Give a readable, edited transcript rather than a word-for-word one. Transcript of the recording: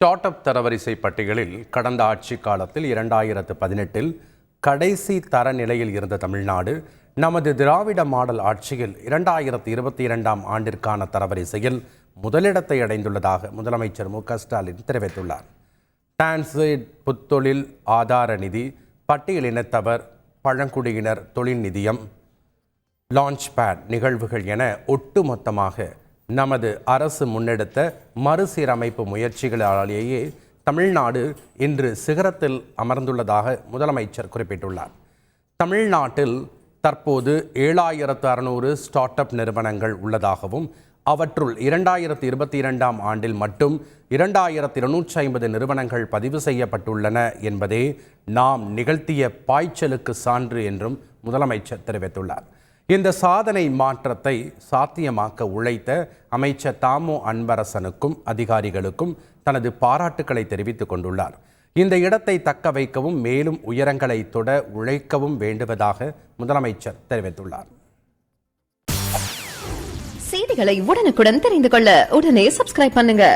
Start up தரவரிசை பட்டியலில் கடந்த ஆட்சி காலத்தில் 2018 கடைசி தரநிலையில் இருந்த தமிழ்நாடு நமது திராவிட மாடல் ஆட்சியில் 2022 ஆண்டிற்கான தரவரிசையில் முதலிடத்தை அடைந்துள்ளதாக முதலமைச்சர் மு.க. ஸ்டாலின் தெரிவித்துள்ளார். டான்சைட் புத்தொழில் ஆதார நிதி, பட்டியலினத்தவர், பழங்குடியினர் தொழில் நிதியம், லான்ச் பேட் நிகழ்வுகள் என ஒட்டுமொத்தமாக நமது அரசு முன்னெடுத்த மறுசீரமைப்பு முயற்சிகளாலேயே தமிழ்நாடு இன்று சிகரத்தில் அமர்ந்துள்ளதாக முதலமைச்சர் குறிப்பிட்டுள்ளார். தமிழ்நாட்டில் தற்போது 7600 ஸ்டார்ட் அப் நிறுவனங்கள் உள்ளதாகவும் அவற்றுள் 2022 ஆண்டில் மட்டும் 2250 நிறுவனங்கள் பதிவு செய்யப்பட்டுள்ளன என்பதே நாம் நிகழ்த்திய பாய்ச்சலுக்கு சான்று என்றும் முதலமைச்சர் தெரிவித்துள்ளார். இந்த சாதனை மாற்றத்தை சாத்தியமாக்க உழைத்த அமைச்சர் தாமோ அன்பரசனுக்கும் அதிகாரிகளுக்கும் தனது பாராட்டுக்களை தெரிவித்துக் கொண்டுள்ளார். இந்த இடத்தை தக்க வைக்கவும் மேலும் உயரங்களை தொட உழைக்கவும் வேண்டுவதாக முதலமைச்சர் தெரிவித்துள்ளார். செய்திகளை உடனுக்குடன் தெரிந்து கொள்ள உடனே சப்ஸ்கிரைப் பண்ணுங்க.